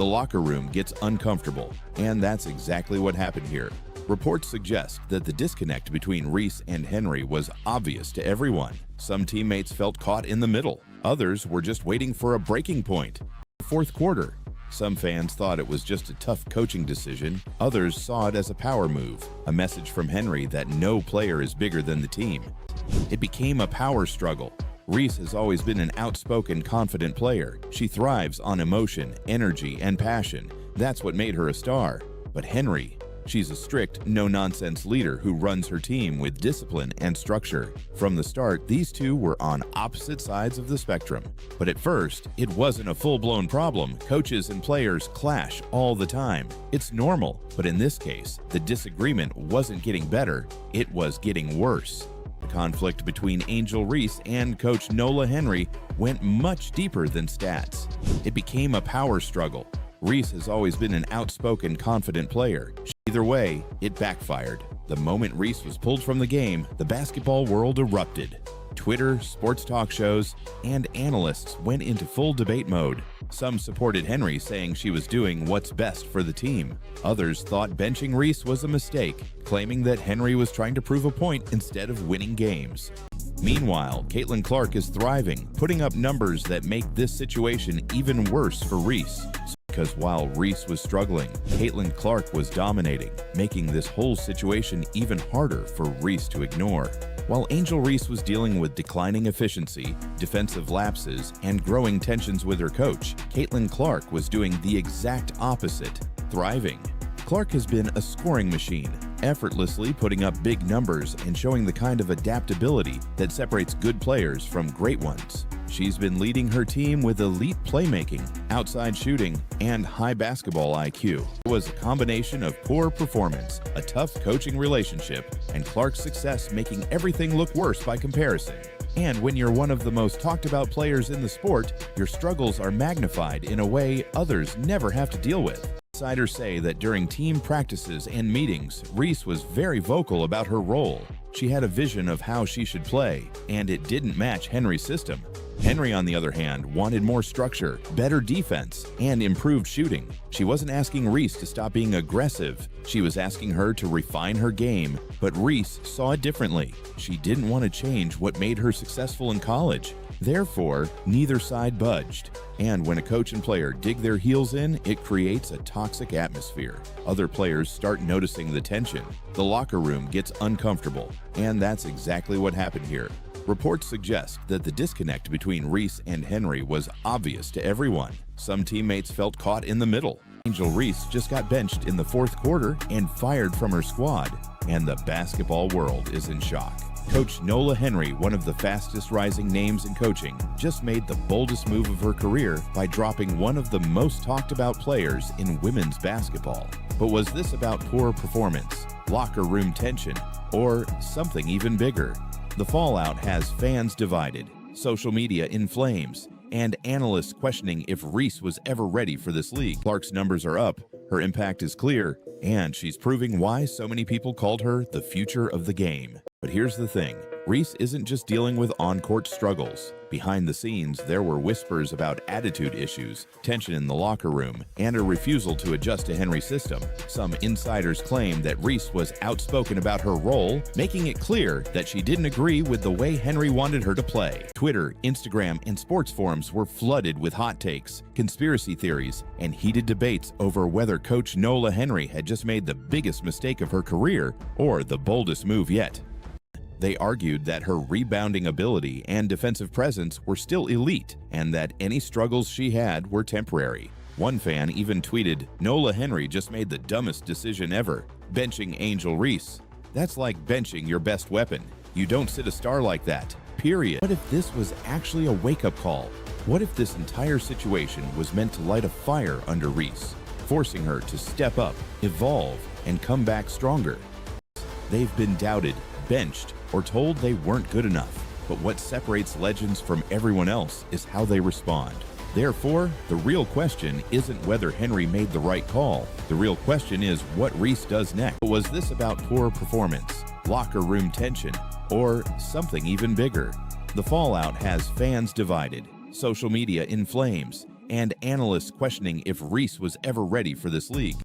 The locker room gets uncomfortable, and that's exactly what happened here. Reports suggest that the disconnect between Reese and Henry was obvious to everyone. Some teammates felt caught in the middle. Others were just waiting for a breaking point. Fourth quarter. Some fans thought it was just a tough coaching decision. Others saw it as a power move, a message from Henry that no player is bigger than the team. It became a power struggle. Reese has always been an outspoken, confident player. She thrives on emotion, energy, and passion. That's what made her a star. But Henry, she's a strict, no-nonsense leader who runs her team with discipline and structure. From the start, these two were on opposite sides of the spectrum. But at first, it wasn't a full-blown problem. Coaches and players clash all the time. It's normal. But in this case, the disagreement wasn't getting better, it was getting worse. The conflict between Angel Reese and coach Nola Henry went much deeper than stats. It became a power struggle. Reese has always been an outspoken, confident player. Either way, it backfired. The moment Reese was pulled from the game, the basketball world erupted. Twitter, sports talk shows, and analysts went into full debate mode. Some supported Henry, saying she was doing what's best for the team. Others thought benching Reese was a mistake, claiming that Henry was trying to prove a point instead of winning games. Meanwhile, Caitlin Clark is thriving, putting up numbers that make this situation even worse for Reese. Because while Reese was struggling, Caitlin Clark was dominating, making this whole situation even harder for Reese to ignore. While Angel Reese was dealing with declining efficiency, defensive lapses, and growing tensions with her coach, Caitlin Clark was doing the exact opposite, thriving. Clark has been a scoring machine, effortlessly putting up big numbers and showing the kind of adaptability that separates good players from great ones. She's been leading her team with elite playmaking, outside shooting, and high basketball IQ. It was a combination of poor performance, a tough coaching relationship, and Clark's success making everything look worse by comparison. And when you're one of the most talked about players in the sport, your struggles are magnified in a way others never have to deal with. Insiders say that during team practices and meetings, Reese was very vocal about her role. She had a vision of how she should play, and it didn't match Henry's system. Henry, on the other hand, wanted more structure, better defense, and improved shooting. She wasn't asking Reese to stop being aggressive. She was asking her to refine her game, but Reese saw it differently. She didn't want to change what made her successful in college. Therefore, neither side budged. And when a coach and player dig their heels in, it creates a toxic atmosphere. Other players start noticing the tension. The locker room gets uncomfortable. And that's exactly what happened here. Reports suggest that the disconnect between Reese and Henry was obvious to everyone. Some teammates felt caught in the middle. Angel Reese just got benched in the fourth quarter and fired from her squad. And the basketball world is in shock. Coach Nola Henry, one of the fastest rising names in coaching, just made the boldest move of her career by dropping one of the most talked about players in women's basketball. But was this about poor performance, locker room tension, or something even bigger? The fallout has fans divided, social media in flames, and analysts questioning if Reese was ever ready for this league. Clark's numbers are up, her impact is clear, and she's proving why so many people called her the future of the game. But here's the thing, Reese isn't just dealing with on-court struggles. Behind the scenes, there were whispers about attitude issues, tension in the locker room, and a refusal to adjust to Henry's system. Some insiders claim that Reese was outspoken about her role, making it clear that she didn't agree with the way Henry wanted her to play. Twitter, Instagram, and sports forums were flooded with hot takes, conspiracy theories, and heated debates over whether Coach Nola Henry had just made the biggest mistake of her career or the boldest move yet. They argued that her rebounding ability and defensive presence were still elite, and that any struggles she had were temporary. One fan even tweeted, "Nola Henry just made the dumbest decision ever, benching Angel Reese. That's like benching your best weapon. You don't sit a star like that, period." What if this was actually a wake-up call? What if this entire situation was meant to light a fire under Reese, forcing her to step up, evolve, and come back stronger? They've been doubted, benched, or told they weren't good enough. But what separates legends from everyone else is how they respond. Therefore, the real question isn't whether Henry made the right call. The real question is what Reese does next. Was this about poor performance, locker room tension, or something even bigger? The fallout has fans divided, social media in flames, and analysts questioning if Reese was ever ready for this league.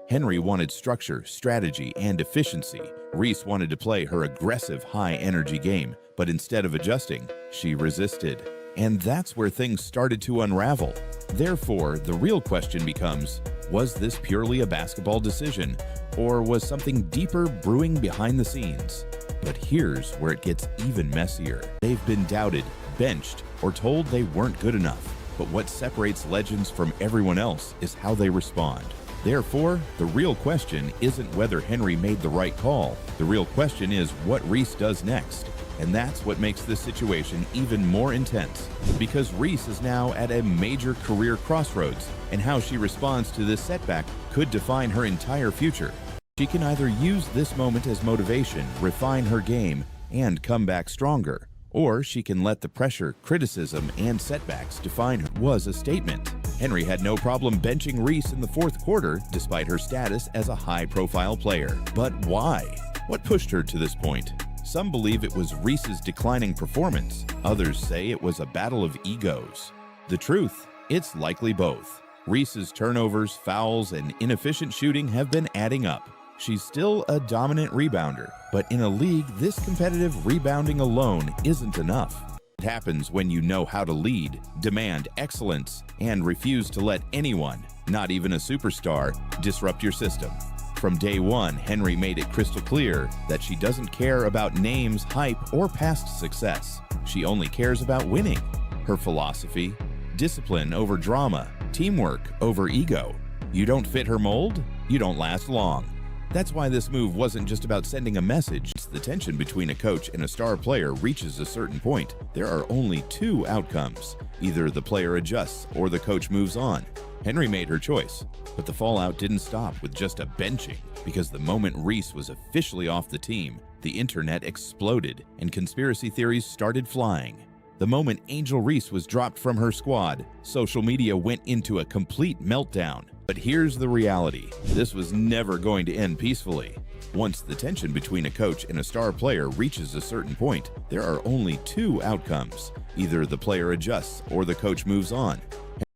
Henry wanted structure, strategy, and efficiency. Reese wanted to play her aggressive, high-energy game, but instead of adjusting, she resisted. And that's where things started to unravel. Therefore, the real question becomes, was this purely a basketball decision, or was something deeper brewing behind the scenes? But here's where it gets even messier. They've been doubted, benched, or told they weren't good enough. But what separates legends from everyone else is how they respond. Therefore, the real question isn't whether Henry made the right call. The real question is what Reese does next. And that's what makes this situation even more intense, because Reese is now at a major career crossroads, and how she responds to this setback could define her entire future. She can either use this moment as motivation, refine her game, and come back stronger, or she can let the pressure, criticism, and setbacks define her. Was a statement. Henry had no problem benching Reese in the fourth quarter, despite her status as a high-profile player. But why? What pushed her to this point? Some believe it was Reese's declining performance. Others say it was a battle of egos. The truth? It's likely both. Reese's turnovers, fouls, and inefficient shooting have been adding up. She's still a dominant rebounder, but in a league this competitive, rebounding alone isn't enough. It happens when you know how to lead, demand excellence, and refuse to let anyone, not even a superstar, disrupt your system. From day one, Henry made it crystal clear that she doesn't care about names, hype, or past success. She only cares about winning. Her philosophy: discipline over drama, teamwork over ego. You don't fit her mold, you don't last long. That's why this move wasn't just about sending a message. The tension between a coach and a star player reaches a certain point. There are only two outcomes. Either the player adjusts or the coach moves on. Henry made her choice, but the fallout didn't stop with just a benching, because the moment Reese was officially off the team, the internet exploded and conspiracy theories started flying. The moment Angel Reese was dropped from her squad, social media went into a complete meltdown. But here's the reality: this was never going to end peacefully. Once the tension between a coach and a star player reaches a certain point, there are only two outcomes. Either the player adjusts or the coach moves on.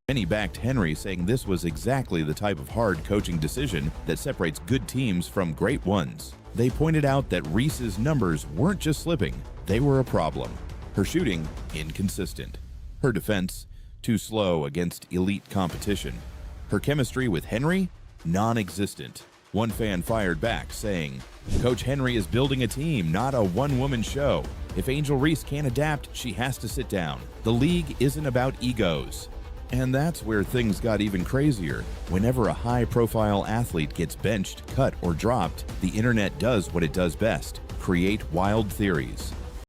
Many backed Henry, saying this was exactly the type of hard coaching decision that separates good teams from great ones. They pointed out that Reese's numbers weren't just slipping, they were a problem. Her shooting, inconsistent. Her defense, too slow against elite competition. Her chemistry with Henry, non-existent. One fan fired back, saying, "Coach Henry is building a team, not a one-woman show. If Angel Reese can't adapt, she has to sit down. The league isn't about egos." And that's where things got even crazier. Whenever a high-profile athlete gets benched, cut, or dropped, the internet does what it does best: create wild theories.